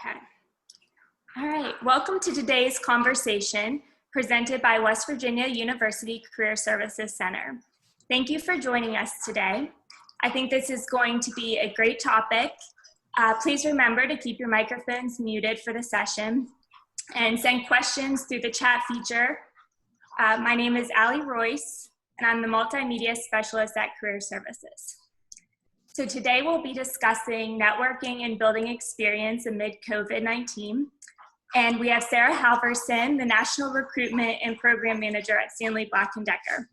Okay. All right. Welcome to today's conversation presented by West Virginia University Career Services Center. Thank you for joining us today. I think this is going to be a great topic. Please remember to keep your microphones muted for the session and send questions through the chat feature. My name is Allie Royce, and I'm the Multimedia Specialist at Career Services. So today we'll be discussing networking and building experience amid COVID-19. And we have Sarah Halvorsen, the National Recruitment and Program Manager at Stanley Black Decker.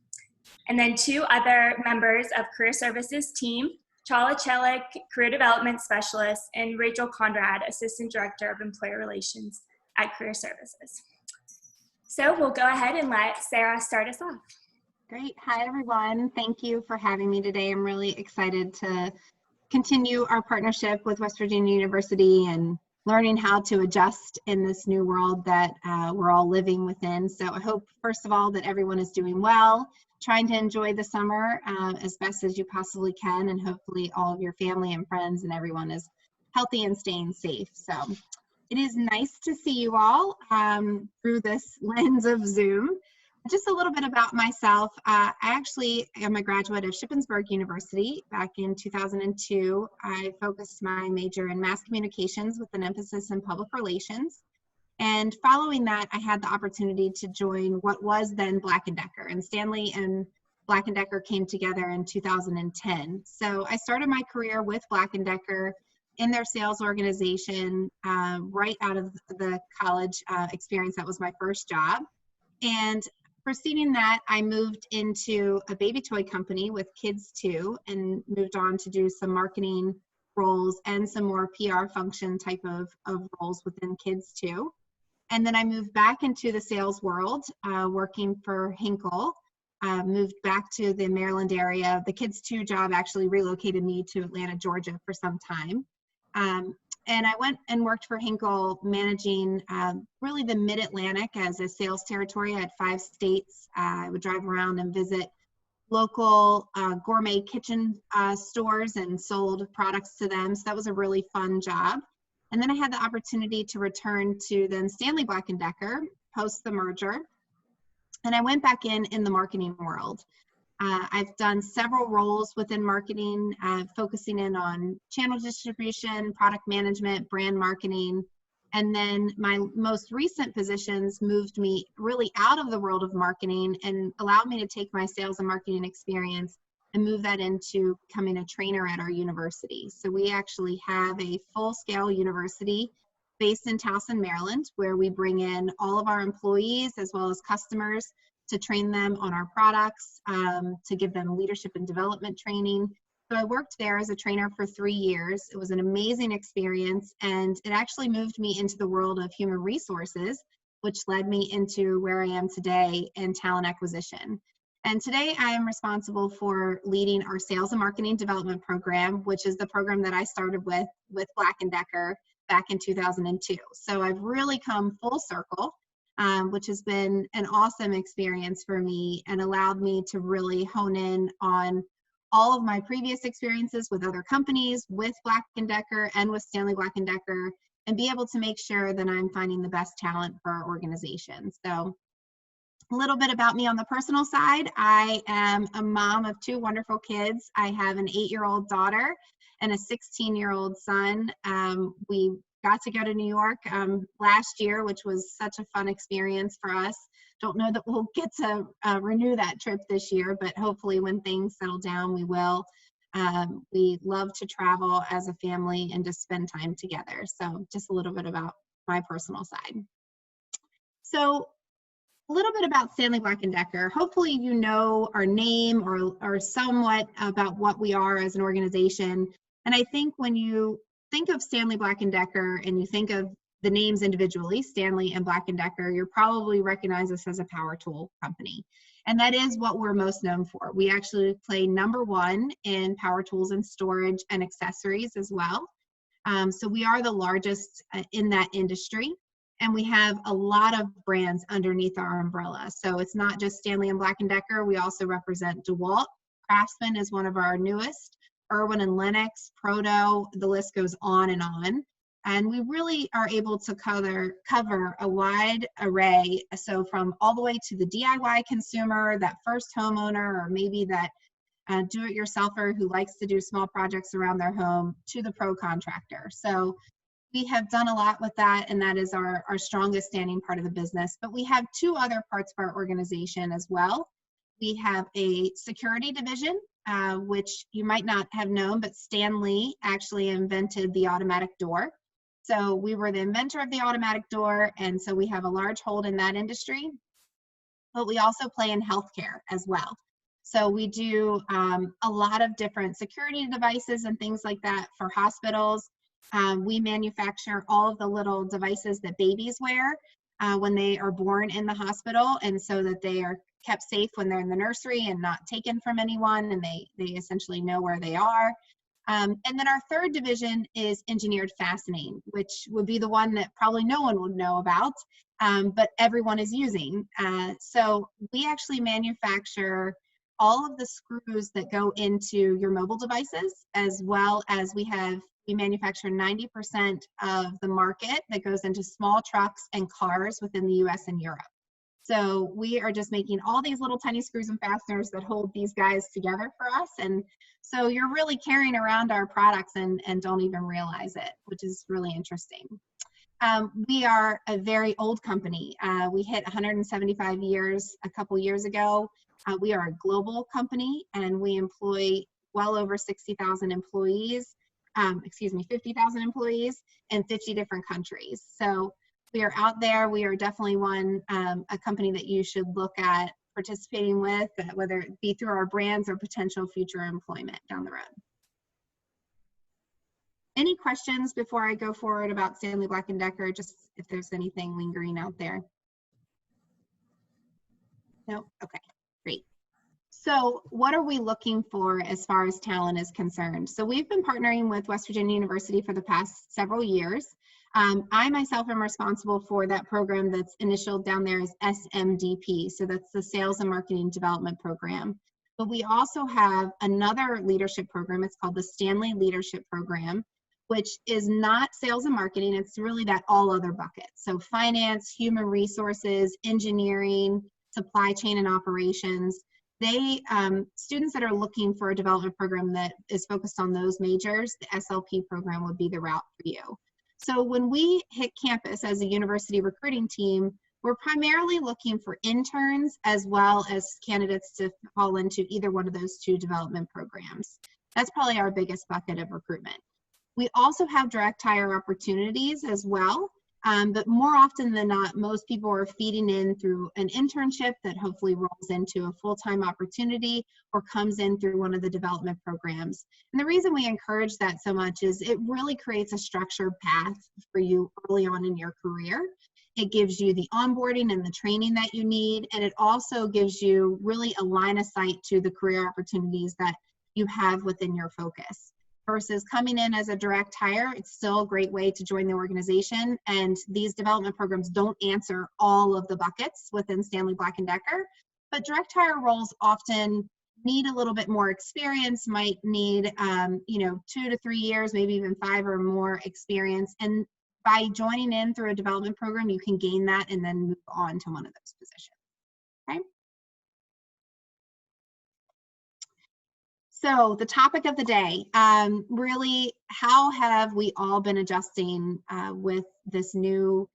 And then two other members of Career Services team, Çağla Çelik, Career Development Specialist, and Rachael Conrad, Assistant Director of Employer Relations at Career Services. So we'll go ahead and let Sarah start us off. Great. Hi, everyone. Thank you for having me today. I'm really excited to continue our partnership with West Virginia University and learning how to adjust in this new world that we're all living within. So I hope, first of all, that everyone is doing well, trying to enjoy the summer as best as you possibly can, and hopefully all of your family and friends and everyone is healthy and staying safe. So it is nice to see you all through this lens of Zoom. Just a little bit about myself. I actually am a graduate of Shippensburg University back in 2002. I focused my major in mass communications with an emphasis in public relations. And following that, I had the opportunity to join what was then Black Decker. And Stanley and Black Decker came together in 2010. So I started my career with Black Decker in their sales organization right out of the college experience. That was my first job. And preceding that, I moved into a baby toy company with Kids Too, and moved on to do some marketing roles and some more PR function type of roles within Kids Too. And then I moved back into the sales world, working for Hinkle. Moved back to the Maryland area. The Kids Too job actually relocated me to Atlanta, Georgia for some time. And I went and worked for Hinkle, managing really the Mid-Atlantic as a sales territory. I had 5 states. I would drive around and visit local gourmet kitchen stores and sold products to them. So that was a really fun job. And then I had the opportunity to return to then Stanley Black Decker post the merger. And I went back in the marketing world. I've done several roles within marketing, focusing in on channel distribution, product management, brand marketing. And then my most recent positions moved me really out of the world of marketing and allowed me to take my sales and marketing experience and move that into becoming a trainer at our university. So we actually have a full-scale university based in Towson, Maryland, where we bring in all of our employees as well as customers to train them on our products, to give them leadership and development training. So I worked there as a trainer for 3 years. It was an amazing experience, and it actually moved me into the world of human resources, which led me into where I am today in talent acquisition. And today I am responsible for leading our sales and marketing development program, which is the program that I started with Black Decker back in 2002. So I've really come full circle. Which has been an awesome experience for me and allowed me to really hone in on all of my previous experiences with other companies, with Black Decker and with Stanley Black Decker, and be able to make sure that I'm finding the best talent for our organization. So a little bit about me on the personal side. I am a mom of 2 wonderful kids. I have an 8-year-old daughter and a 16-year-old son. We got to go to New York last year, which was such a fun experience for us. Don't know that we'll get to renew that trip this year, but hopefully when things settle down, we will. We love to travel as a family and to spend time together. So just a little bit about my personal side. So a little bit about Stanley Black Decker. Hopefully you know our name or somewhat about what we are as an organization. And I think when you think of Stanley Black Decker and you think of the names individually, Stanley and Black Decker, you'll probably recognize us as a power tool company. And that is what we're most known for. We actually play #1 in power tools and storage and accessories as well. So we are the largest in that industry. And we have a lot of brands underneath our umbrella. So it's not just Stanley and Black Decker. We also represent DeWalt. Craftsman is one of our newest. Irwin and Lennox, Proto, the list goes on and on. And we really are able to cover a wide array. So from all the way to the DIY consumer, that first homeowner, or maybe that do-it-yourselfer who likes to do small projects around their home, to the pro contractor. So we have done a lot with that, and that is our strongest standing part of the business. But we have two other parts of our organization as well. We have a security division, which you might not have known, but Stanley actually invented the automatic door. So we were the inventor of the automatic door, and so we have a large hold in that industry. But we also play in healthcare as well. So we do a lot of different security devices and things like that for hospitals. We manufacture all of the little devices that babies wear when they are born in the hospital, and so that they are kept safe when they're in the nursery and not taken from anyone, and they essentially know where they are. And then our third division is engineered fastening, which would be the one that probably no one would know about, but everyone is using. So we actually manufacture all of the screws that go into your mobile devices, as well as we manufacture 90% of the market that goes into small trucks and cars within the US and Europe. So we are just making all these little tiny screws and fasteners that hold these guys together for us. And so you're really carrying around our products and don't even realize it, which is really interesting. We are a very old company. We hit 175 years a couple years ago. We are a global company, and we employ well over 60,000 employees, 50,000 employees in 50 different countries. So we are out there. We are definitely a company that you should look at participating with, whether it be through our brands or potential future employment down the road. Any questions before I go forward about Stanley Black Decker, just if there's anything lingering out there? No? Okay, great. So what are we looking for as far as talent is concerned? So we've been partnering with West Virginia University for the past several years. I myself am responsible for that program that's initialed down there as SMDP. So that's the Sales and Marketing Development Program. But we also have another leadership program. It's called the Stanley Leadership Program, which is not sales and marketing. It's really that all other bucket. So finance, human resources, engineering, supply chain and operations. Students that are looking for a development program that is focused on those majors, the SLP program would be the route for you. So when we hit campus as a university recruiting team, we're primarily looking for interns as well as candidates to fall into either one of those two development programs. That's probably our biggest bucket of recruitment. We also have direct hire opportunities as well. But more often than not, most people are feeding in through an internship that hopefully rolls into a full-time opportunity or comes in through one of the development programs. And the reason we encourage that so much is it really creates a structured path for you early on in your career. It gives you the onboarding and the training that you need, and it also gives you really a line of sight to the career opportunities that you have within your focus. Versus coming in as a direct hire, it's still a great way to join the organization. And these development programs don't answer all of the buckets within Stanley Black Decker, but direct hire roles often need a little bit more experience, might need 2 to 3 years, maybe even 5 or more experience. And by joining in through a development program, you can gain that and then move on to one of those positions. Okay. So the topic of the day, really, how have we all been adjusting with this new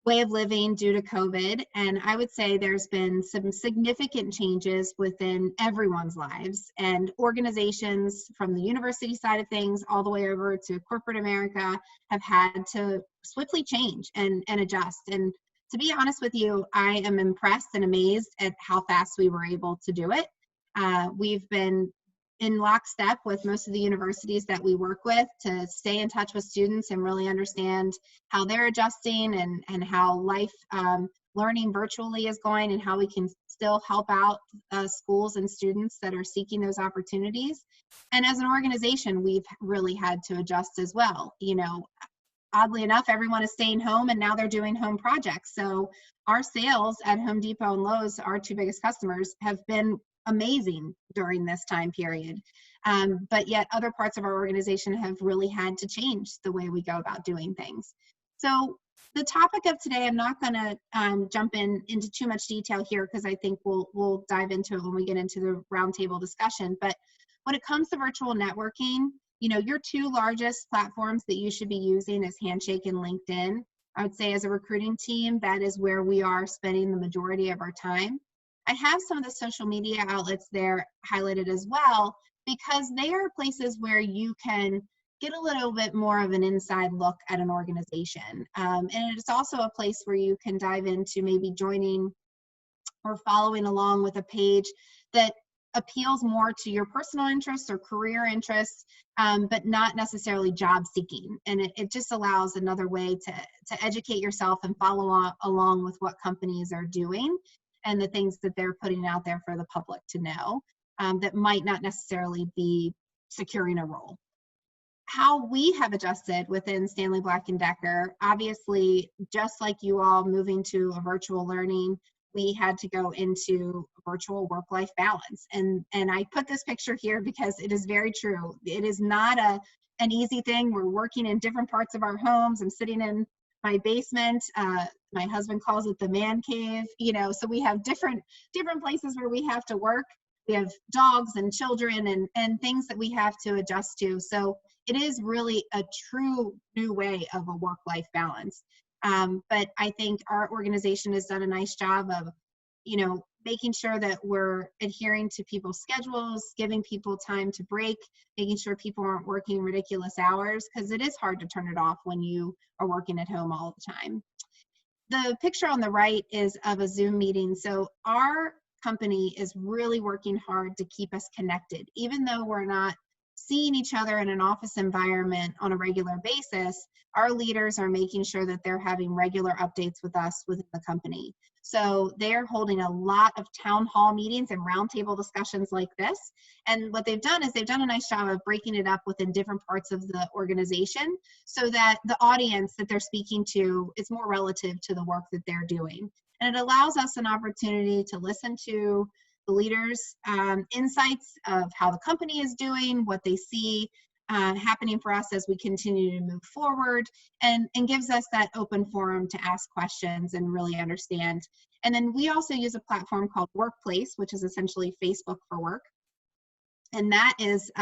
way of living due to COVID? And I would say there's been some significant changes within everyone's lives, and organizations from the university side of things all the way over to corporate America have had to swiftly change and adjust. And to be honest with you, I am impressed and amazed at how fast we were able to do it. We've been in lockstep with most of the universities that we work with to stay in touch with students and really understand how they're adjusting and how life learning virtually is going, and how we can still help out schools and students that are seeking those opportunities. And as an organization, we've really had to adjust as well. Oddly enough, everyone is staying home, and now they're doing home projects. So our sales at Home Depot and Lowe's, our two biggest customers, have been amazing during this time period. But yet other parts of our organization have really had to change the way we go about doing things. So the topic of today, I'm not going to jump into too much detail here because I think we'll dive into it when we get into the roundtable discussion. But when it comes to virtual networking, your two largest platforms that you should be using is Handshake and LinkedIn. I would say as a recruiting team, that is where we are spending the majority of our time. I have some of the social media outlets there highlighted as well because they are places where you can get a little bit more of an inside look at an organization. And it's also a place where you can dive into maybe joining or following along with a page that appeals more to your personal interests or career interests, but not necessarily job seeking. And it just allows another way to educate yourself and follow along with what companies are doing and the things that they're putting out there for the public to know that might not necessarily be securing a role. How we have adjusted within Stanley Black Decker, obviously, just like you all moving to a virtual learning, we had to go into virtual work-life balance. And I put this picture here because it is very true. It is not an easy thing. We're working in different parts of our homes. I'm sitting in my basement. My husband calls it the man cave. So we have different places where we have to work. We have dogs and children and things that we have to adjust to. So it is really a true new way of a work-life balance. But I think our organization has done a nice job of, making sure that we're adhering to people's schedules, giving people time to break, making sure people aren't working ridiculous hours, because it is hard to turn it off when you are working at home all the time. The picture on the right is of a Zoom meeting. So our company is really working hard to keep us connected, even though we're not seeing each other in an office environment on a regular basis. Our leaders are making sure that they're having regular updates with us within the company. So they're holding a lot of town hall meetings and roundtable discussions like this. And what they've done is they've done a nice job of breaking it up within different parts of the organization so that the audience that they're speaking to is more relative to the work that they're doing. And it allows us an opportunity to listen to the leaders' insights of how the company is doing, what they see happening for us as we continue to move forward, and gives us that open forum to ask questions and really understand. And then we also use a platform called Workplace, which is essentially Facebook for work. And that is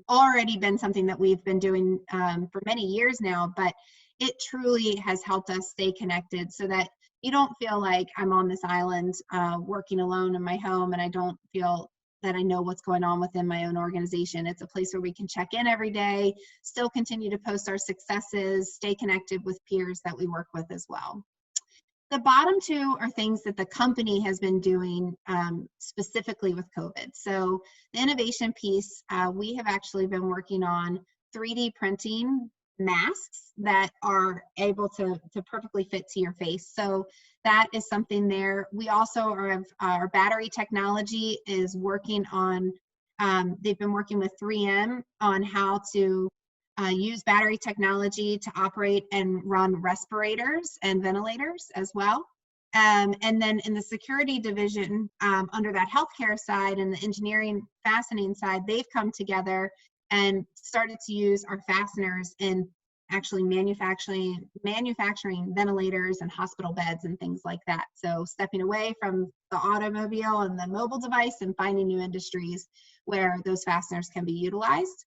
already been something that we've been doing for many years now, but it truly has helped us stay connected so that you don't feel like I'm on this island working alone in my home and I don't feel that I know what's going on within my own organization. It's a place where we can check in every day, still continue to post our successes, stay connected with peers that we work with as well. The bottom two are things that the company has been doing specifically with COVID. So the innovation piece, we have actually been working on 3D printing masks that are able to perfectly fit to your face. So that is something there. We also have our battery technology is working on, they've been working with 3M on how to use battery technology to operate and run respirators and ventilators as well. And then in the security division, under that healthcare side and the engineering fastening side, they've come together and started to use our fasteners in actually manufacturing ventilators and hospital beds and things like that. So stepping away from the automobile and the mobile device and finding new industries where those fasteners can be utilized.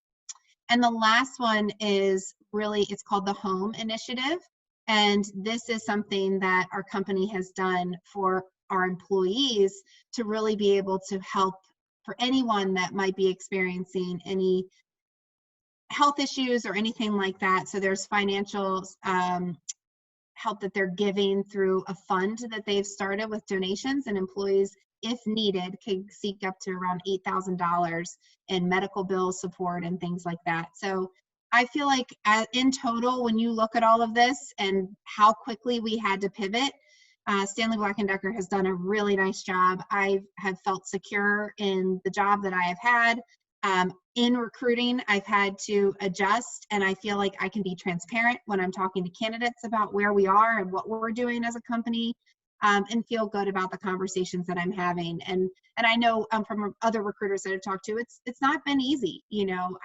And the last one is really, it's called the Home Initiative. And this is something that our company has done for our employees to really be able to help for anyone that might be experiencing any health issues or anything like that. So there's financial help that they're giving through a fund that they've started with donations, and employees, if needed, can seek up to around $8,000 in medical bill support and things like that. So I feel like in total, when you look at all of this and how quickly we had to pivot, Stanley Black Decker has done a really nice job. I have felt secure in the job that I have had. In recruiting, I've had to adjust, and I feel like I can be transparent when I'm talking to candidates about where we are and what we're doing as a company. and feel good about the conversations that I'm having. And I know from other recruiters that I've talked to, it's not been easy. You know,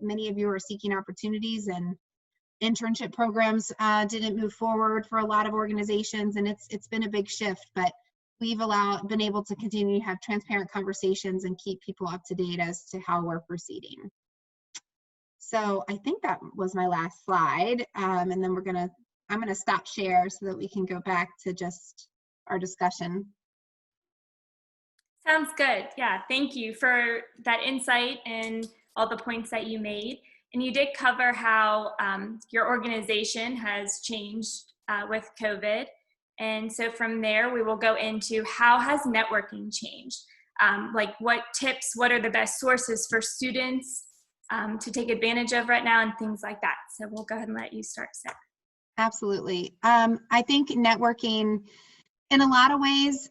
many of you are seeking opportunities, and internship programs didn't move forward for a lot of organizations, and it's been a big shift. But we've been able to continue to have transparent conversations and keep people up to date as to how we're proceeding. So I think that was my last slide, and then I'm gonna stop share so that we can go back to just our discussion. Sounds good. Yeah, thank you for that insight and all the points that you made. And you did cover how your organization has changed with COVID. And so from there, we will go into how has networking changed? Like what tips, what are the best sources for students to take advantage of right now and things like that. So we'll go ahead and let you start, Sarah. Absolutely. I think networking in a lot of ways,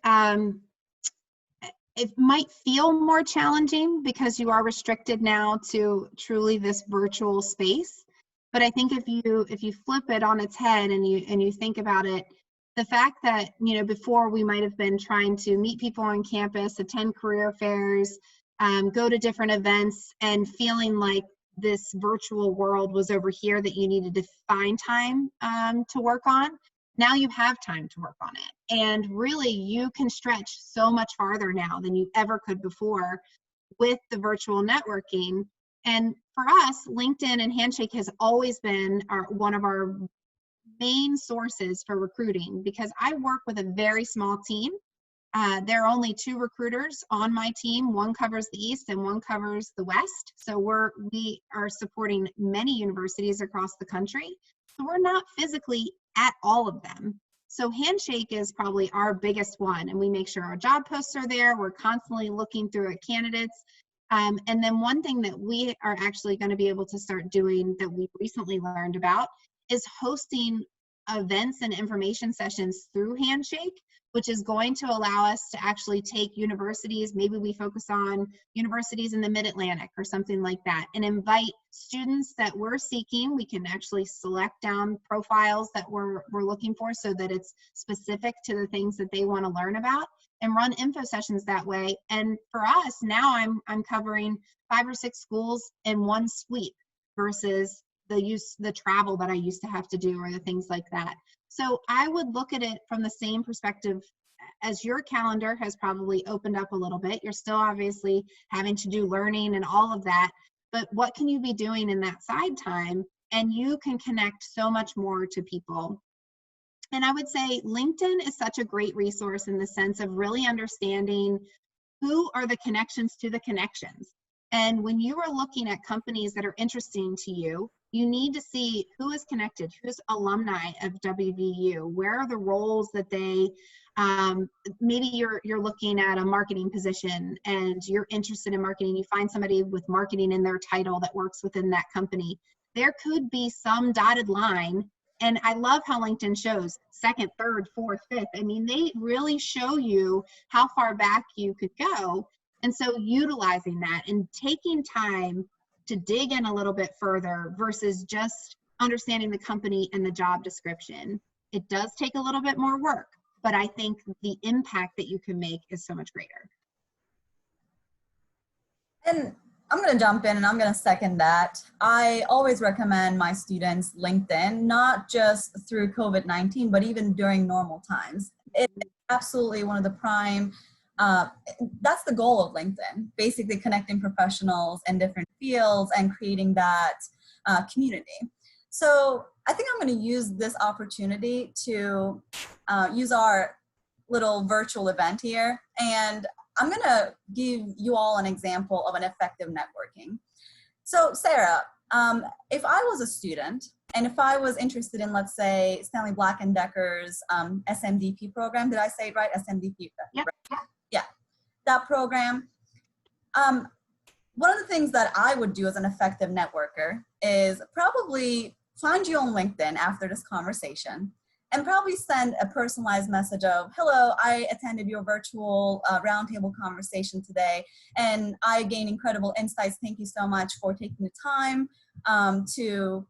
it might feel more challenging because you are restricted now to truly this virtual space. But I think if you flip it on its head and you think about it, the fact that, you know, before we might have been trying to meet people on campus, attend career fairs, go to different events, and feeling like this virtual world was over here that you needed to find time to work on. Now you have time to work on it. And really, you can stretch so much farther now than you ever could before with the virtual networking. And for us, LinkedIn and Handshake has always been one of our main sources for recruiting, because I work with a very small team. There are only 2 recruiters on my team. One covers the East and one covers the West. So we are supporting many universities across the country. So we're not physically at all of them. So Handshake is probably our biggest one, and we make sure our job posts are there. We're constantly looking through at candidates. And then one thing that we are actually going to be able to start doing that we recently learned about is hosting events and information sessions through Handshake, which is going to allow us to actually take universities, maybe we focus on universities in the Mid-Atlantic or something like that, and invite students that we're seeking. We can actually select down profiles that we're looking for so that it's specific to the things that they want to learn about, and run info sessions that way. And for us, now I'm covering 5 or 6 schools in one sweep versus the travel that I used to have to do, or the things like that. So I would look at it from the same perspective as your calendar has probably opened up a little bit. You're still obviously having to do learning and all of that, but what can you be doing in that side time? And you can connect so much more to people. And I would say LinkedIn is such a great resource in the sense of really understanding who are the connections to the connections. And when you are looking at companies that are interesting to you, you need to see who is connected, who's alumni of WVU, where are the roles that they, maybe you're looking at a marketing position and you're interested in marketing, you find somebody with marketing in their title that works within that company. There could be some dotted line, and I love how LinkedIn shows 2nd, 3rd, 4th, 5th. I mean, they really show you how far back you could go. And so utilizing that and taking time to dig in a little bit further versus just understanding the company and the job description. It does take a little bit more work, but I think the impact that you can make is so much greater. And I'm going to jump in and I'm going to second that. I always recommend my students LinkedIn, not just through COVID-19, but even during normal times. It's absolutely one of the prime that's the goal of LinkedIn, basically connecting professionals in different fields and creating that community. So I think I'm going to use this opportunity to use our little virtual event here, and I'm going to give you all an example of an effective networking. So Sarah, if I was a student and if I was interested in, let's say, Stanley Black Decker's SMDP program, did I say it right? SMDP? Yep. Right? Yeah, that program. One of the things that I would do as an effective networker is probably find you on LinkedIn after this conversation and probably send a personalized message of, hello, I attended your virtual roundtable conversation today and I gained incredible insights. Thank you so much for taking the time to,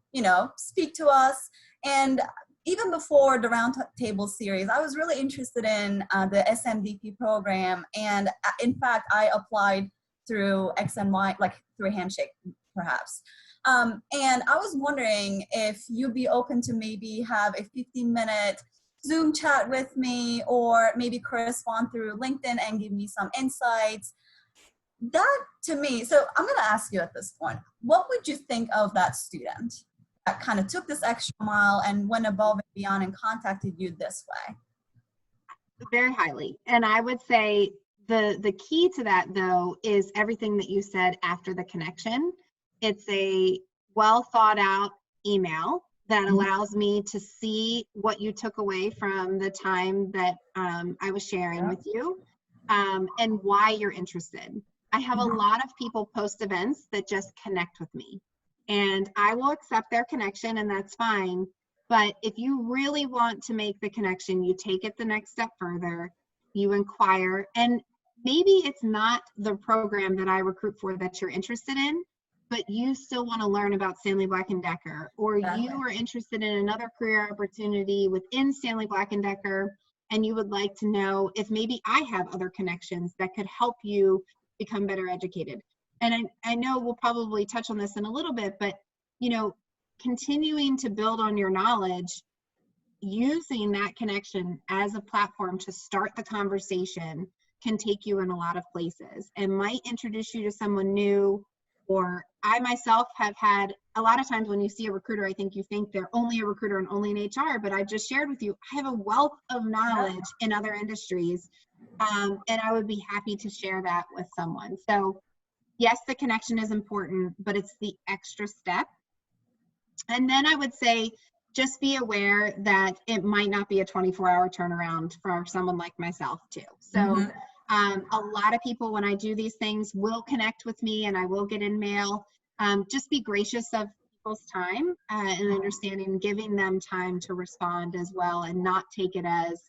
speak to us. And even before the Roundtable series, I was really interested in the SMDP program. And in fact, I applied through XNY, like through a handshake, perhaps. And I was wondering if you'd be open to maybe have a 15-minute Zoom chat with me, or maybe correspond through LinkedIn and give me some insights. That to me, so I'm going to ask you at this point, what would you think of that student that kind of took this extra mile and went above and beyond and contacted you this way? Very highly. And I would say the key to that, though, is everything that you said after the connection. It's a well thought out email that allows me to see what you took away from the time that I was sharing with you, and why you're interested. I have a lot of people post events that just connect with me, and I will accept their connection, and that's fine. But if you really want to make the connection, you take it the next step further, you inquire, and maybe it's not the program that I recruit for that you're interested in, but you still want to learn about Stanley Black Decker, or you are interested in another career opportunity within Stanley Black Decker, and you would like to know if maybe I have other connections that could help you become better educated. And I know we'll probably touch on this in a little bit, but you know, continuing to build on your knowledge, using that connection as a platform to start the conversation can take you in a lot of places and might introduce you to someone new. Or I myself have had a lot of times when you see a recruiter, I think you think they're only a recruiter and only in HR, but I just shared with you, I have a wealth of knowledge in other industries, and I would be happy to share that with someone. So yes, the connection is important, but it's the extra step. And then I would say, just be aware that it might not be a 24-hour turnaround for someone like myself too. So a lot of people, when I do these things, will connect with me and I will get in mail. Just be gracious of people's time and understanding, giving them time to respond as well, and not take it as,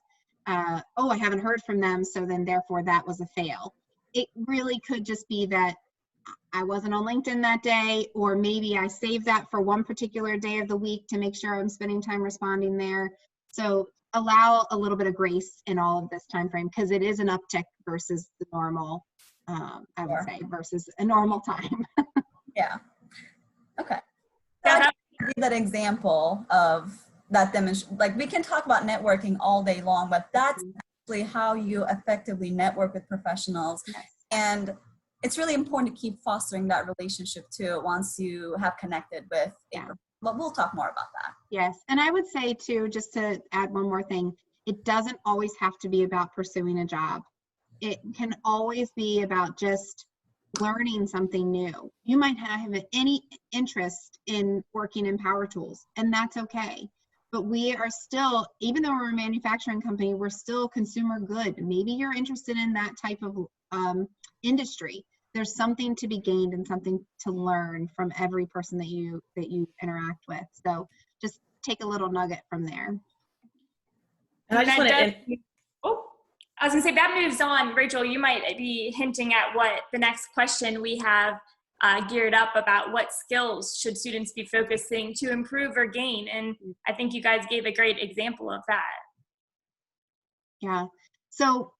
oh, I haven't heard from them, so then therefore that was a fail. It really could just be that I wasn't on LinkedIn that day, or maybe I saved that for one particular day of the week to make sure I'm spending time responding there. So allow a little bit of grace in all of this time frame, because it is an uptick versus the normal, I would say, versus a normal time. Yeah. Okay. I give that example of that demonstration. Like, we can talk about networking all day long, but that's actually how you effectively network with professionals. Yes. And it's really important to keep fostering that relationship too once you have connected with a professional. But we'll talk more about that. Yes, and I would say too, just to add one more thing, it doesn't always have to be about pursuing a job. It can always be about just learning something new. You might have any interest in working in power tools, and that's okay. But we are still, even though we're a manufacturing company, we're still consumer good. Maybe you're interested in that type of industry. There's something to be gained and something to learn from every person that you interact with. So just take a little nugget from there. And I just want to, I was gonna say, that moves on. Rachel, you might be hinting at what the next question we have geared up about: what skills should students be focusing to improve or gain? And I think you guys gave a great example of that. Yeah, so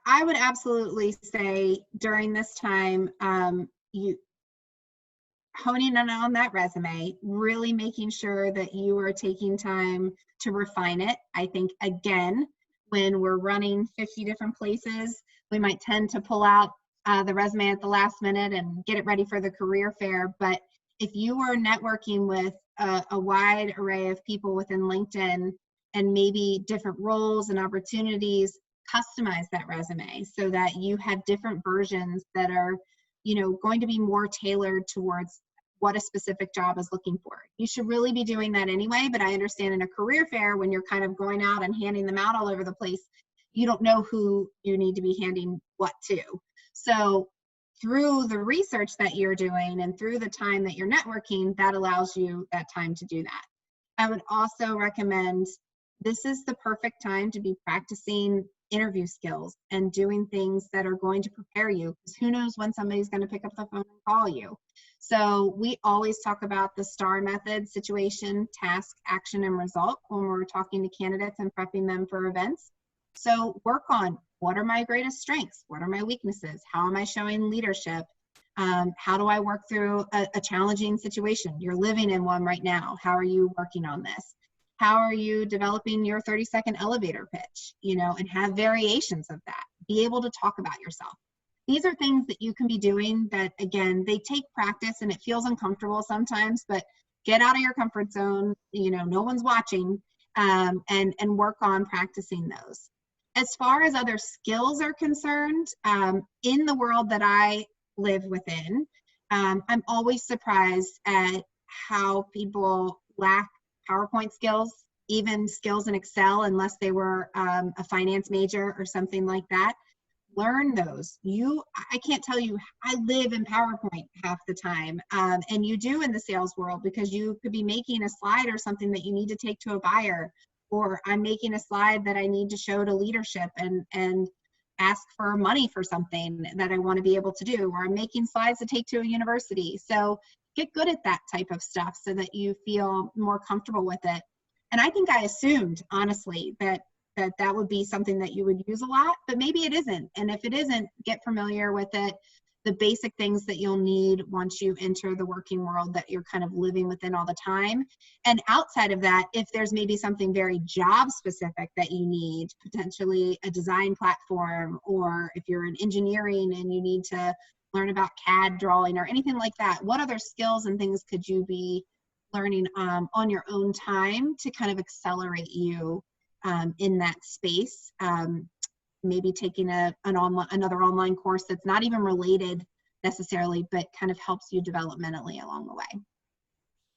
I would absolutely say during this time, you honing in on that resume, really making sure that you are taking time to refine it. I think, again, when we're running 50 different places, we might tend to pull out the resume at the last minute and get it ready for the career fair. But if you are networking with a wide array of people within LinkedIn, and maybe different roles and opportunities, customize that resume so that you have different versions that are, going to be more tailored towards what a specific job is looking for. You should really be doing that anyway, but I understand in a career fair, when you're kind of going out and handing them out all over the place, you don't know who you need to be handing what to. So through the research that you're doing and through the time that you're networking, that allows you that time to do that. I would also recommend, this is the perfect time to be practicing interview skills and doing things that are going to prepare you, because who knows when somebody's going to pick up the phone and call you. So we always talk about the STAR method: situation, task, action, and result when we're talking to candidates and prepping them for events. So work on, what are my greatest strengths? What are my weaknesses? How am I showing leadership? How do I work through a challenging situation? You're living in one right now. How are you working on this? How are you developing your 30-second elevator pitch, and have variations of that? Be able to talk about yourself. These are things that you can be doing that, again, they take practice and it feels uncomfortable sometimes, but get out of your comfort zone, no one's watching, and work on practicing those. As far as other skills are concerned, in the world that I live within, I'm always surprised at how people lack PowerPoint skills, even skills in Excel, unless they were a finance major or something like that. Learn those. I can't tell you, I live in PowerPoint half the time, and you do in the sales world, because you could be making a slide or something that you need to take to a buyer, or I'm making a slide that I need to show to leadership and ask for money for something that I want to be able to do, or I'm making slides to take to a university. So get good at that type of stuff so that you feel more comfortable with it. And I think I assumed, honestly, that would be something that you would use a lot, but maybe it isn't. And if it isn't, get familiar with it. The basic things that you'll need once you enter the working world that you're kind of living within all the time. And outside of that, if there's maybe something very job specific that you need, potentially a design platform, or if you're in engineering and you need to learn about CAD drawing or anything like that, what other skills and things could you be learning on your own time to kind of accelerate you in that space? Maybe taking another online course that's not even related necessarily, but kind of helps you developmentally along the way.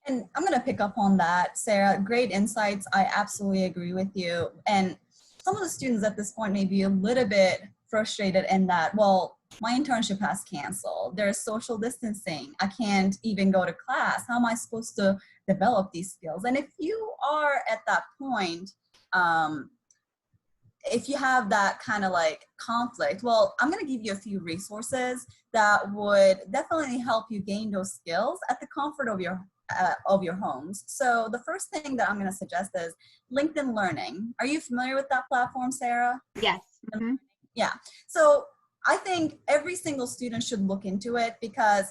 And I'm going to pick up on that, Sarah. Great insights. I absolutely agree with you. And some of the students at this point may be a little bit frustrated in that, well, my internship has canceled. There's social distancing. I can't even go to class. How am I supposed to develop these skills? And if you are at that point, if you have that kind of like conflict, well, I'm going to give you a few resources that would definitely help you gain those skills at the comfort of your homes. So the first thing that I'm going to suggest is LinkedIn Learning. Are you familiar with that platform, Sarah? Yes. Mm-hmm. Yeah. So I think every single student should look into it, because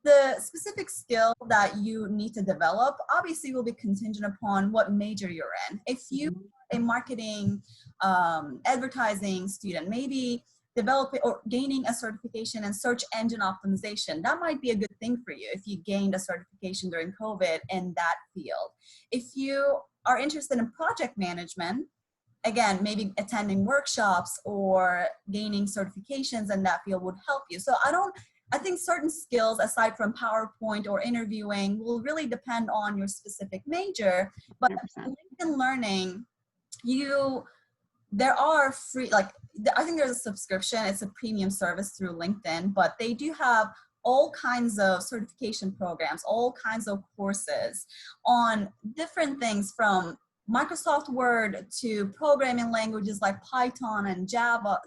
the specific skill that you need to develop obviously will be contingent upon what major you're in. If you are a marketing, advertising student, maybe developing or gaining a certification in search engine optimization, that might be a good thing for you if you gained a certification during COVID in that field. If you are interested in project management, again, maybe attending workshops or gaining certifications in that field would help you. So I think certain skills aside from PowerPoint or interviewing will really depend on your specific major. But 100%. LinkedIn Learning, there are free, I think there's a subscription. It's a premium service through LinkedIn, but they do have all kinds of certification programs, all kinds of courses on different things, from Microsoft Word to programming languages like Python and Java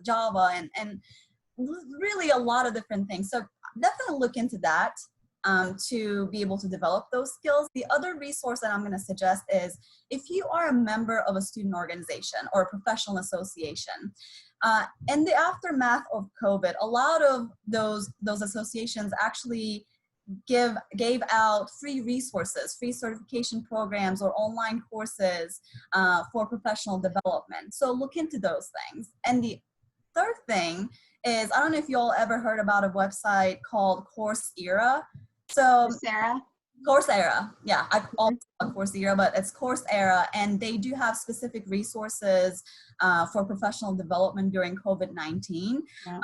and really a lot of different things. So definitely look into that to be able to develop those skills. The other resource that I'm going to suggest is if you are a member of a student organization or a professional association. In the aftermath of COVID, a lot of those associations actually gave out free resources, free certification programs or online courses for professional development. So look into those things. And the third thing is, I don't know if you all ever heard about a website called Coursera. So Coursera, yeah, I call it Coursera, but it's Coursera, and they do have specific resources for professional development during COVID-19. Yeah.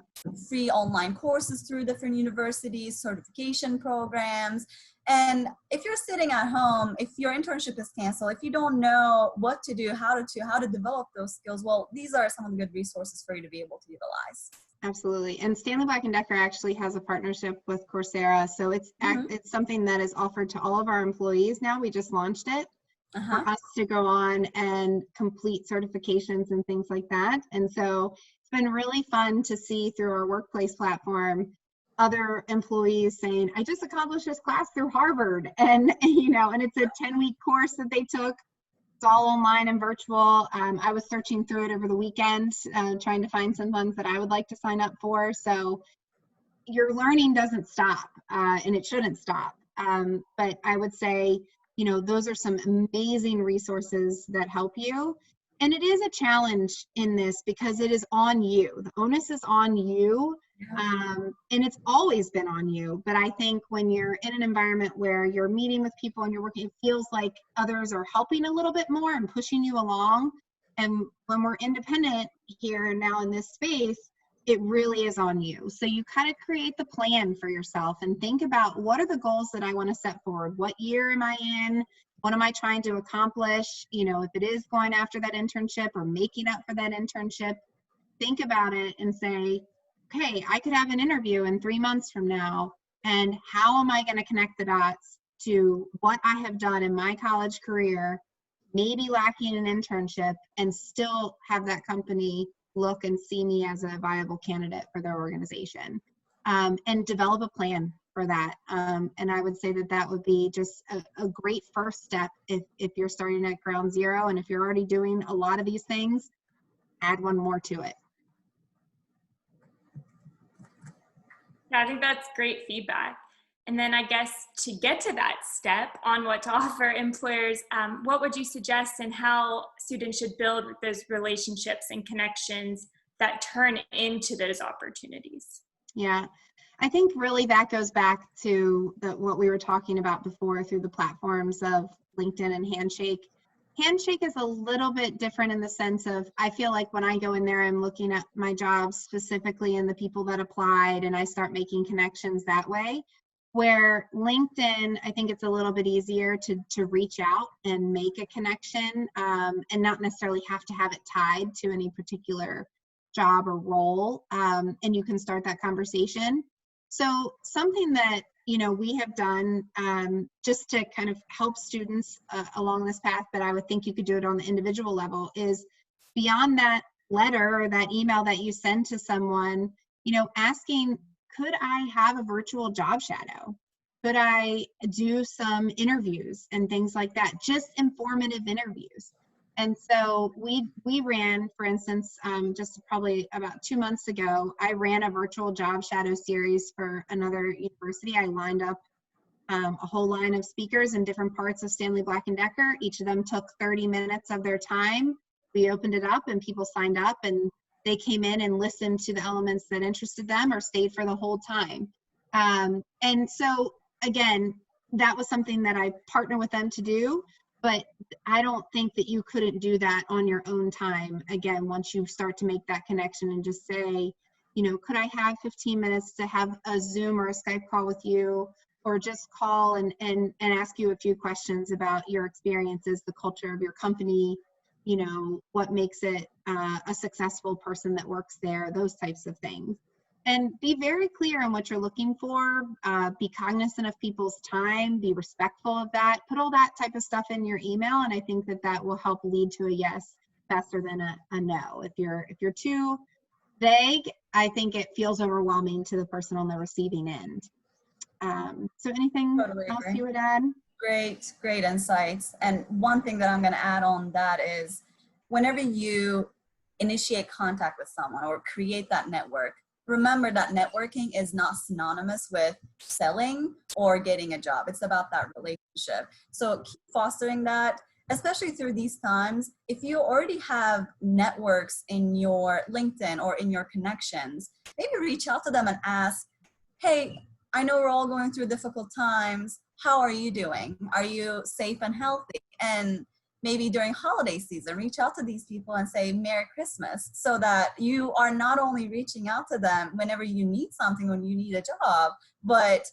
Free online courses through different universities, certification programs. And if you're sitting at home, if your internship is canceled, if you don't know what to do, how to develop those skills, well, these are some of the good resources for you to be able to utilize. Absolutely. And Stanley Black Decker actually has a partnership with Coursera. So it's something that is offered to all of our employees now. We just launched it. for us to go on and complete certifications and things like that. And so it's been really fun to see through our workplace platform other employees saying, I just accomplished this class through Harvard. And, and it's a 10-week course that they took. It's all online and virtual. I was searching through it over the weekend, trying to find some ones that I would like to sign up for. So your learning doesn't stop, and it shouldn't stop. But I would say, those are some amazing resources that help you. And it is a challenge in this because it is on you. The onus is on you. And it's always been on you. But I think when you're in an environment where you're meeting with people and you're working, it feels like others are helping a little bit more and pushing you along. And when we're independent here now in this space, it really is on you. So you kind of create the plan for yourself and think about, what are the goals that I want to set forward? What year am I in? What am I trying to accomplish? If it is going after that internship or making up for that internship, think about it and say, okay, I could have an interview in 3 months from now. And how am I going to connect the dots to what I have done in my college career, maybe lacking an internship, and still have that company look and see me as a viable candidate for their organization, and develop a plan for that. And I would say that would be just a great first step if you're starting at ground zero. And if you're already doing a lot of these things, add one more to it. Yeah, I think that's great feedback. And then I guess to get to that step on what to offer employers, what would you suggest and how students should build those relationships and connections that turn into those opportunities? Yeah, I think really that goes back to what we were talking about before through the platforms of LinkedIn and Handshake. Handshake is a little bit different in the sense of, I feel like when I go in there, I'm looking at my jobs specifically and the people that applied, and I start making connections that way. Where LinkedIn, I think it's a little bit easier to reach out and make a connection, and not necessarily have to have it tied to any particular job or role, and you can start that conversation. So something that we have done just to kind of help students along this path, but I would think you could do it on the individual level, is beyond that letter or that email that you send to someone, asking, could I have a virtual job shadow? Could I do some interviews and things like that? Just informative interviews. And so we ran, for instance, just probably about 2 months ago, I ran a virtual job shadow series for another university. I lined up a whole line of speakers in different parts of Stanley Black Decker. Each of them took 30 minutes of their time. We opened it up and people signed up, and they came in and listened to the elements that interested them or stayed for the whole time. And so, again, that was something that I partnered with them to do. But I don't think that you couldn't do that on your own time. Again, once you start to make that connection and just say, could I have 15 minutes to have a Zoom or a Skype call with you, or just call and ask you a few questions about your experiences, the culture of your company, what makes it a successful person that works there, those types of things. And be very clear on what you're looking for, be cognizant of people's time, be respectful of that, put all that type of stuff in your email, and I think that will help lead to a yes faster than a no. If you're too vague, I think it feels overwhelming to the person on the receiving end. So anything else you would add? Great insights. And one thing that I'm going to add on that is, whenever you initiate contact with someone or create that network, remember that networking is not synonymous with selling or getting a job. It's about that relationship. So keep fostering that, especially through these times. If you already have networks in your LinkedIn or in your connections, maybe reach out to them and ask, hey, I know we're all going through difficult times. How are you doing? Are you safe and healthy? And maybe during holiday season, reach out to these people and say Merry Christmas, so that you are not only reaching out to them whenever you need something, when you need a job, but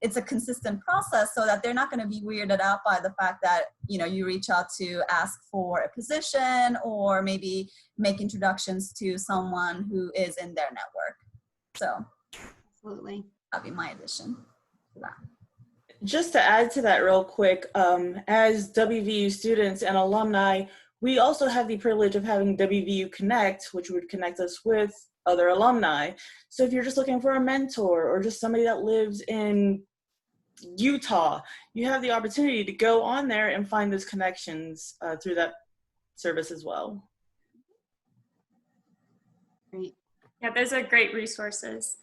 it's a consistent process so that they're not going to be weirded out by the fact that, you reach out to ask for a position or maybe make introductions to someone who is in their network. So absolutely, that'd be my addition to that. Just to add to that real quick, as WVU students and alumni, we also have the privilege of having WVU Connect, which would connect us with other alumni. So if you're just looking for a mentor or just somebody that lives in Utah, you have the opportunity to go on there and find those connections through that service as well. Great. Yeah, those are great resources.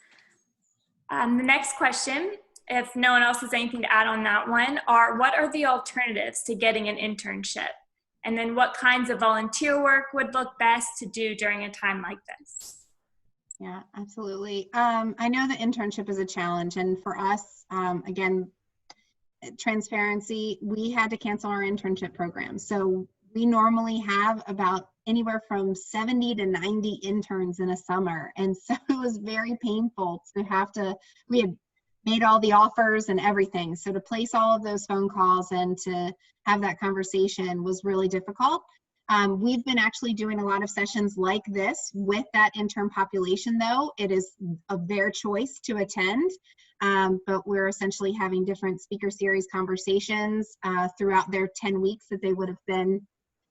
The next question, if no one else has anything to add on that one, are what are the alternatives to getting an internship? And then what kinds of volunteer work would look best to do during a time like this? Yeah, absolutely. I know the internship is a challenge, and for us, again, transparency, we had to cancel our internship program. So we normally have about anywhere from 70 to 90 interns in a summer. And so it was very painful to have to, we had made all the offers and everything. So to place all of those phone calls and to have that conversation was really difficult. We've been actually doing a lot of sessions like this with that intern population, though. It is of their choice to attend, but we're essentially having different speaker series conversations throughout their 10 weeks that they would have been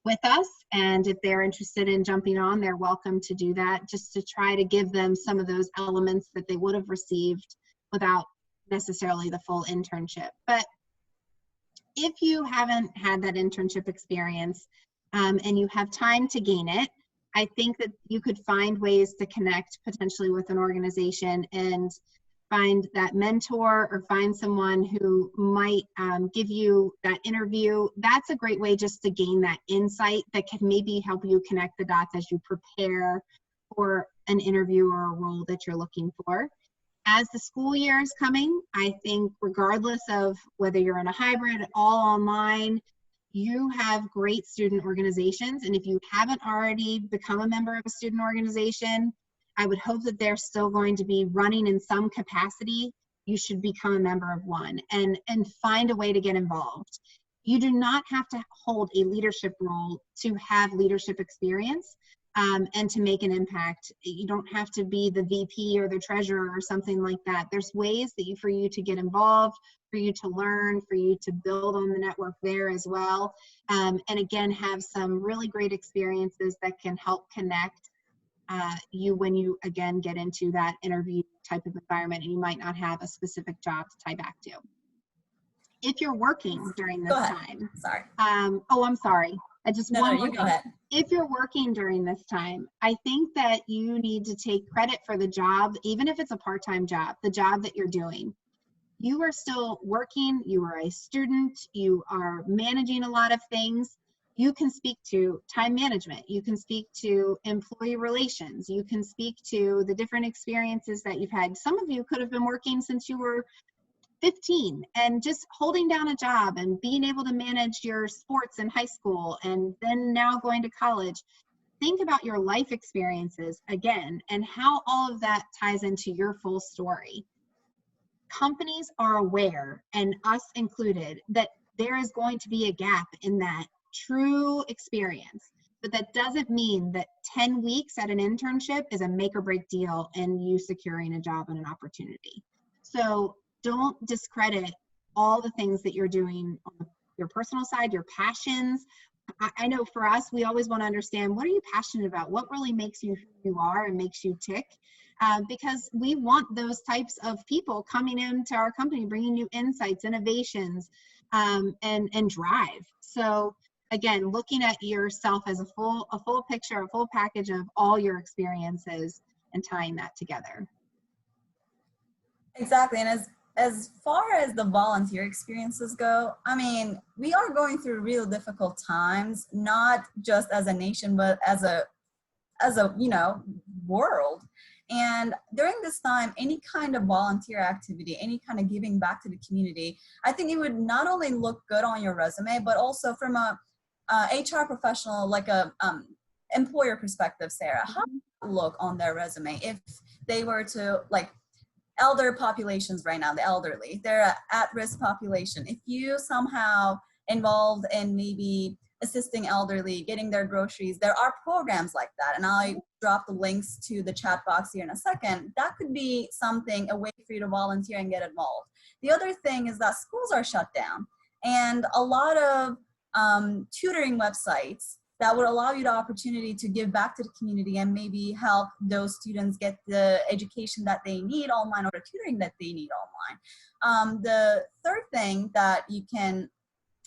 with us. And if they're interested in jumping on, they're welcome to do that, just to try to give them some of those elements that they would have received without necessarily the full internship. But if you haven't had that internship experience, and you have time to gain it, I think that you could find ways to connect potentially with an organization and find that mentor or find someone who might give you that interview. That's a great way just to gain that insight that can maybe help you connect the dots as you prepare for an interview or a role that you're looking for. As the school year is coming, I think regardless of whether you're in a hybrid, all online, you have great student organizations, and if you haven't already become a member of a student organization, I would hope that they're still going to be running in some capacity. You should become a member of one and find a way to get involved. You do not have to hold a leadership role to have leadership experience and to make an impact. You don't have to be the VP or the treasurer or something like that. There's ways that for you to get involved, for you to learn, for you to build on the network there as well. And again, have some really great experiences that can help connect you when you, again, get into that interview type of environment and you might not have a specific job to tie back to. If you're working during this time. Sorry. Oh, I'm sorry. No, you go ahead. If you're working during this time, I think that you need to take credit for the job, even if it's a part-time job, the job that you're doing. You are still working, you are a student, you are managing a lot of things. You can speak to time management, you can speak to employee relations, you can speak to the different experiences that you've had. Some of you could have been working since you were 15 and just holding down a job and being able to manage your sports in high school and then now going to college. Think about your life experiences again and how all of that ties into your full story. Companies are aware, and us included, that there is going to be a gap in that true experience. But that doesn't mean that 10 weeks at an internship is a make or break deal in you securing a job and an opportunity. So don't discredit all the things that you're doing on your personal side, your passions. I know for us, we always want to understand, what are you passionate about? What really makes you who you are and makes you tick? Because we want those types of people coming into our company, bringing new insights, innovations, and drive. So again, looking at yourself as a full picture, a full package of all your experiences and tying that together. Exactly. And as far as the volunteer experiences go, I mean, we are going through real difficult times, not just as a nation, but as a world. And during this time, any kind of volunteer activity, any kind of giving back to the community, I think it would not only look good on your resume, but also from a HR professional, like a employer perspective, Sarah, how would it look on their resume if they were to, like, elder populations right now, the elderly, they're an at-risk population. If you somehow involved in maybe assisting elderly, getting their groceries. There are programs like that, and I'll drop the links to the chat box here in a second. That could be something, a way for you to volunteer and get involved. The other thing is that schools are shut down, and a lot of tutoring websites that would allow you the opportunity to give back to the community and maybe help those students get the education that they need online, or the tutoring that they need online. The third thing that you can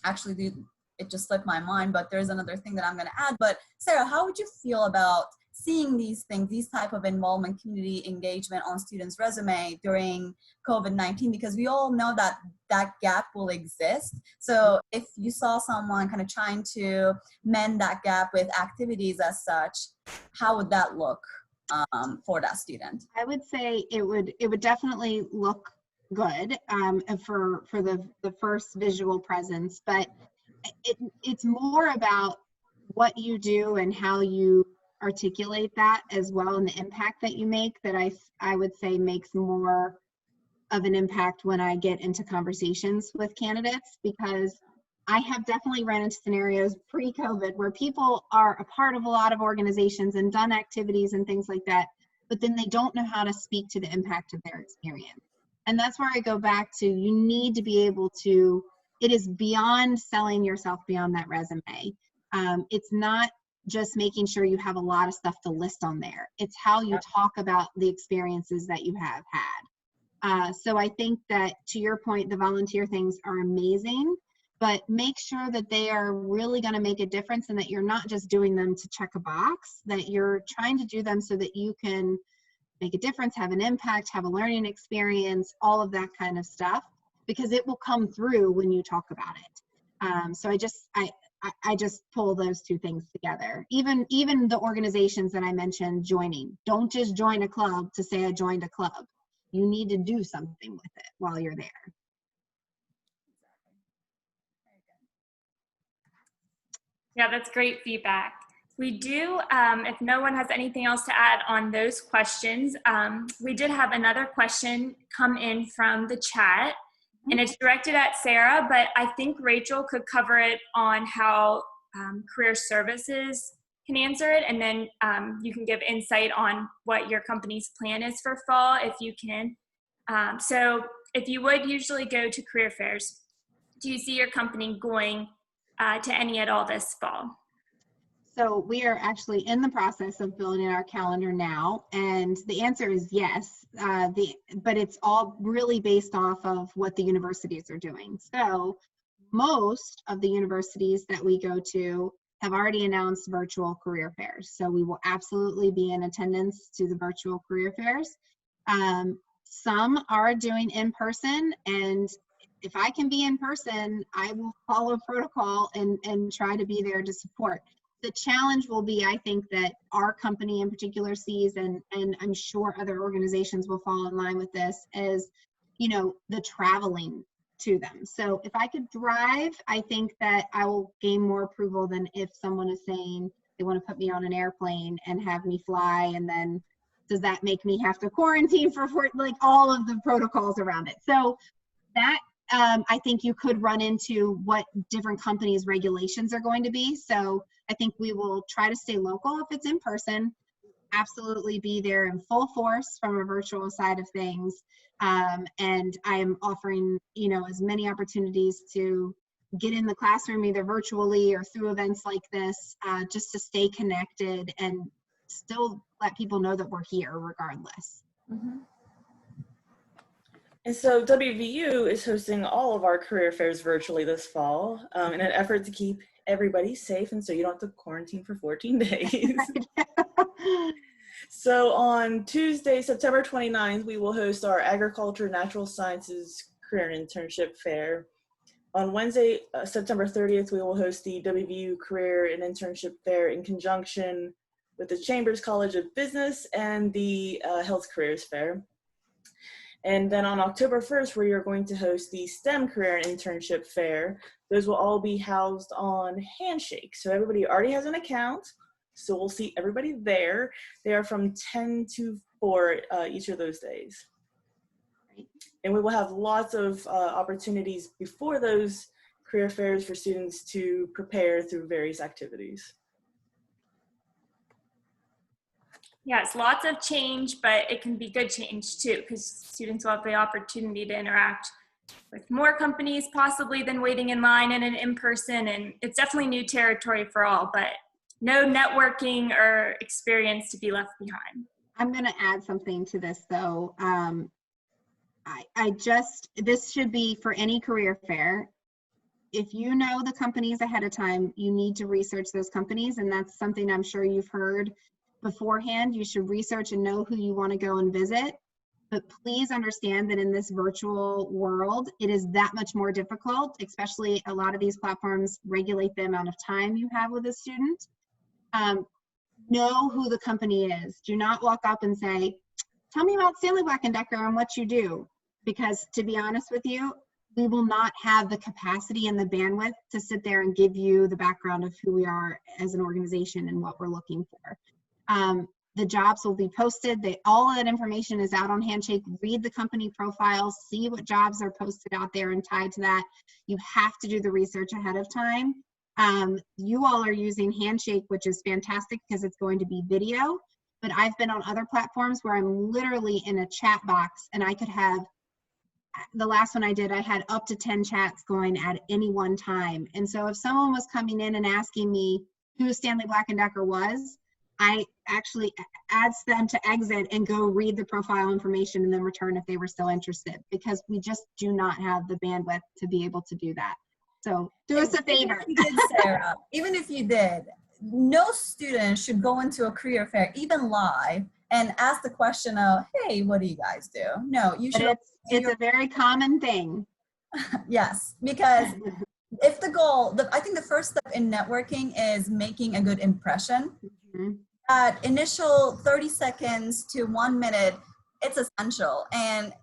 actually do, it just slipped my mind, but there's another thing that I'm going to add. But Sarah, how would you feel about seeing these things, these type of involvement, community engagement on students' resume during COVID-19? Because we all know that that gap will exist. So if you saw someone kind of trying to mend that gap with activities as such, how would that look for that student? I would say it would definitely look good for the first visual presence, but it's more about what you do and how you articulate that as well, and the impact that you make, that I would say makes more of an impact when I get into conversations with candidates, because I have definitely run into scenarios pre-COVID where people are a part of a lot of organizations and done activities and things like that, but then they don't know how to speak to the impact of their experience. And that's where I go back to, you need to be able to, it is beyond selling yourself beyond that resume. It's not just making sure you have a lot of stuff to list on there. It's how you talk about the experiences that you have had. So I think that, to your point, the volunteer things are amazing, but make sure that they are really going to make a difference, and that you're not just doing them to check a box, that you're trying to do them so that you can make a difference, have an impact, have a learning experience, all of that kind of stuff, because it will come through when you talk about it. So I just pull those two things together. Even the organizations that I mentioned joining, don't just join a club to say I joined a club. You need to do something with it while you're there. Yeah, that's great feedback. We do, if no one has anything else to add on those questions, we did have another question come in from the chat, and it's directed at Sarah, but I think Rachel could cover it on how career services can answer it, and then you can give insight on what your company's plan is for fall, if you can. So if you would usually go to career fairs, do you see your company going to any at all this fall? So we are actually in the process of building our calendar now, and the answer is yes. But it's all really based off of what the universities are doing. So most of the universities that we go to have already announced virtual career fairs. So we will absolutely be in attendance to the virtual career fairs. Some are doing in person, and if I can be in person, I will follow protocol and try to be there to support. The challenge will be, I think, that our company in particular sees, and I'm sure other organizations will fall in line with this, is, the traveling to them. So if I could drive, I think that I will gain more approval than if someone is saying they want to put me on an airplane and have me fly, and then does that make me have to quarantine for like all of the protocols around it. So that I think you could run into what different companies' regulations are going to be. So I think we will try to stay local if it's in person, absolutely be there in full force from a virtual side of things. And I am offering, as many opportunities to get in the classroom, either virtually or through events like this, just to stay connected and still let people know that we're here regardless. Mm-hmm. And so WVU is hosting all of our career fairs virtually this fall in an effort to keep everybody safe, and so you don't have to quarantine for 14 days. So on Tuesday, September 29th, we will host our Agriculture, Natural Sciences Career and Internship Fair. On Wednesday, September 30th, we will host the WVU Career and Internship Fair in conjunction with the Chambers College of Business and the Health Careers Fair. And then on October 1st, we are going to host the STEM Career and Internship Fair. Those will all be housed on Handshake. So everybody already has an account, so we'll see everybody there. They are from 10 to 4 each of those days. And we will have lots of opportunities before those career fairs for students to prepare through various activities. Yes, lots of change, but it can be good change too, because students will have the opportunity to interact with more companies possibly than waiting in line and in person. And it's definitely new territory for all, but no networking or experience to be left behind. I'm going to add something to this though. This should be for any career fair. If you know the companies ahead of time, you need to research those companies. And that's something I'm sure you've heard beforehand. You should research and know who you want to go and visit. But please understand that in this virtual world, it is that much more difficult, especially a lot of these platforms regulate the amount of time you have with a student. Know who the company is. Do not walk up and say, tell me about Stanley Black Decker and what you do. Because to be honest with you, we will not have the capacity and the bandwidth to sit there and give you the background of who we are as an organization and what we're looking for. The jobs will be posted. All of that information is out on Handshake. Read the company profiles, see what jobs are posted out there and tied to that. You have to do the research ahead of time. You all are using Handshake, which is fantastic because it's going to be video, but I've been on other platforms where I'm literally in a chat box and I could have, the last one I did, I had up to 10 chats going at any one time. And so if someone was coming in and asking me who Stanley Black Decker was, I actually asked them to exit and go read the profile information and then return if they were still interested, because we just do not have the bandwidth to be able to do that. So do us a favor. Even if you did, Sarah, even if you did, no student should go into a career fair, even live, and ask the question of, hey, what do you guys do? No, you should. It's a very common thing. Yes, because if the goal, I think the first step in networking is making a good impression. Mm-hmm. That initial 30 seconds to 1 minute, it's essential. And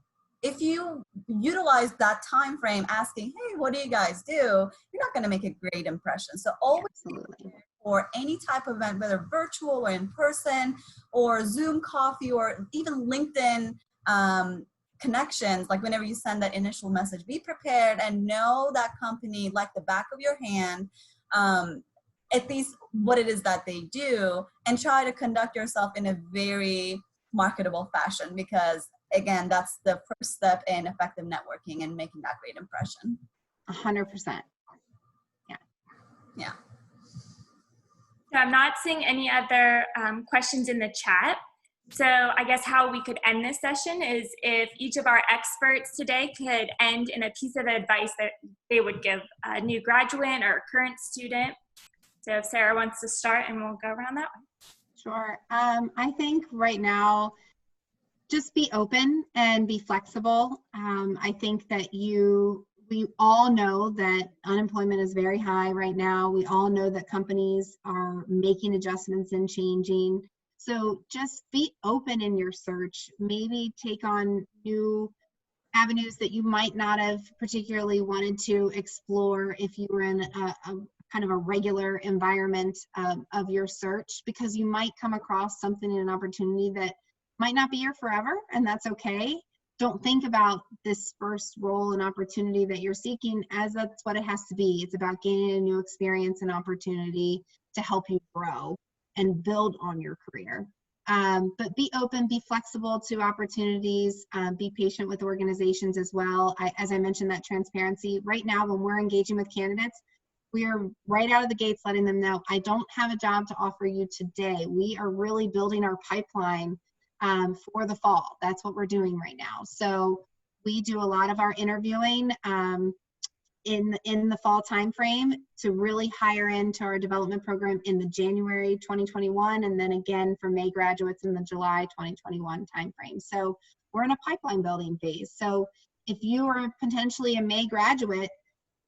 if you utilize that time frame asking, hey, what do you guys do? You're not going to make a great impression. So always for any type of event, whether virtual or in person or Zoom coffee or even LinkedIn connections, like whenever you send that initial message, be prepared and know that company like the back of your hand, at least what it is that they do, and try to conduct yourself in a very marketable fashion, because again, that's the first step in effective networking and making that great impression. 100%. Yeah. Yeah. So I'm not seeing any other questions in the chat. So I guess how we could end this session is if each of our experts today could end in a piece of advice that they would give a new graduate or a current student. So if Sarah wants to start, and we'll go around that one. Sure. I think right now, just be open and be flexible. I think that we all know that unemployment is very high right now. We all know that companies are making adjustments and changing. So just be open in your search. Maybe take on new avenues that you might not have particularly wanted to explore if you were in a kind of a regular environment of your search, because you might come across something in an opportunity that might not be here forever, and that's okay. Don't think about this first role and opportunity that you're seeking as that's what it has to be. It's about gaining a new experience and opportunity to help you grow and build on your career. But be open, be flexible to opportunities, be patient with organizations as well. As I mentioned, that transparency. Right now, when we're engaging with candidates, we are right out of the gates letting them know, I don't have a job to offer you today. We are really building our pipeline for the fall. That's what we're doing right now. So we do a lot of our interviewing in the fall timeframe to really hire into our development program in the January 2021, and then again for May graduates in the July 2021 timeframe. So we're in a pipeline building phase. So if you are potentially a May graduate,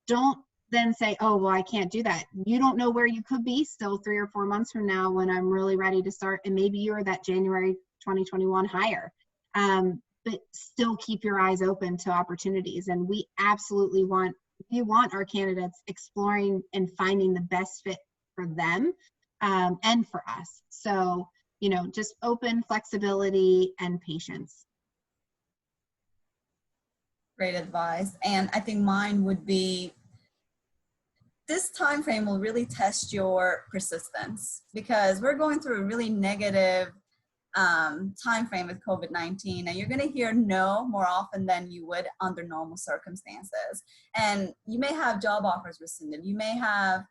don't then say, oh, well, I can't do that. You don't know where you could be still 3 or 4 months from now when I'm really ready to start, and maybe you're that January 2021 hire. But still keep your eyes open to opportunities. And we absolutely want our candidates exploring and finding the best fit for them and for us. So, just open, flexibility, and patience. Great advice. And I think mine would be, this time frame will really test your persistence, because we're going through a really negative time frame with COVID-19, and you're going to hear no more often than you would under normal circumstances. And you may have job offers rescinded, you may have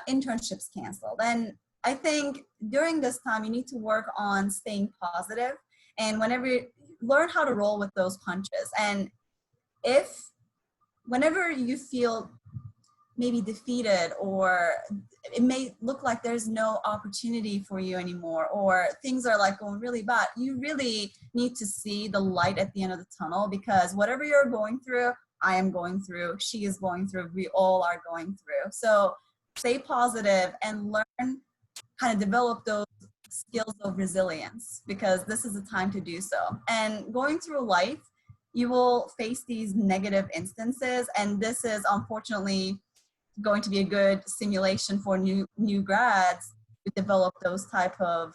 internships canceled. And I think during this time you need to work on staying positive, and learn how to roll with those punches. And whenever you feel maybe defeated, or it may look like there's no opportunity for you anymore, or things are like going really bad, you really need to see the light at the end of the tunnel, because whatever you're going through, I am going through, she is going through, we all are going through. So stay positive and learn how to develop those skills of resilience, because this is the time to do so. And going through life, you will face these negative instances, and this is unfortunately going to be a good simulation for new grads to develop those type of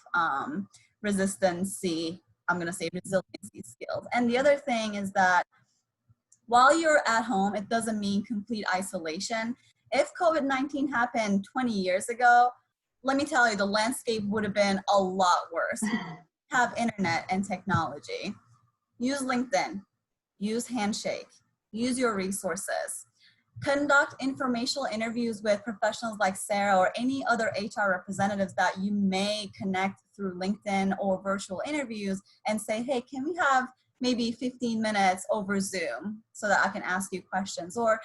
resiliency skills. And the other thing is that while you're at home, it doesn't mean complete isolation. If COVID-19 happened 20 years ago, let me tell you, the landscape would have been a lot worse. Have internet and technology. Use LinkedIn, use Handshake, use your resources. Conduct informational interviews with professionals like Sarah or any other HR representatives that you may connect through LinkedIn or virtual interviews, and say, hey, can we have maybe 15 minutes over Zoom so that I can ask you questions, or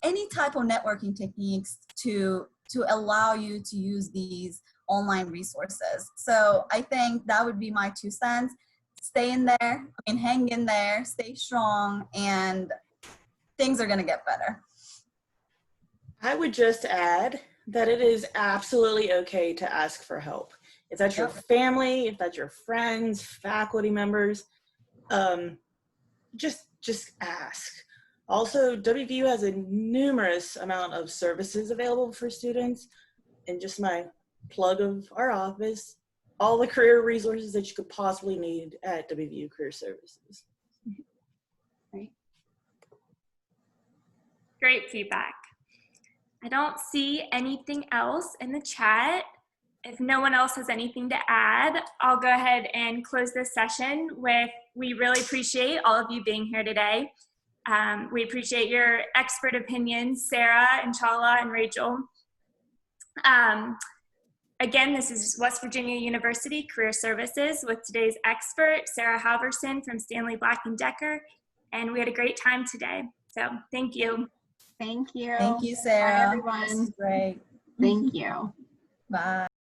any type of networking techniques to allow you to use these online resources. So I think that would be my 2 cents. Stay in there, hang in there, stay strong, and things are gonna get better. I would just add that it is absolutely okay to ask for help. If that's your family, if that's your friends, faculty members, just ask. Also, WVU has a numerous amount of services available for students, and just my plug of our office, all the career resources that you could possibly need at WVU Career Services. Great feedback. I don't see anything else in the chat. If no one else has anything to add, I'll go ahead and close this session with, we really appreciate all of you being here today. We appreciate your expert opinions, Sarah and Çağla and Rachel. Again, this is West Virginia University Career Services with today's expert, Sarah Halvorsen from Stanley Black Decker, and we had a great time today. So thank you. Thank you. Thank you, Sarah. Bye, everyone. This is great. Thank you. Bye.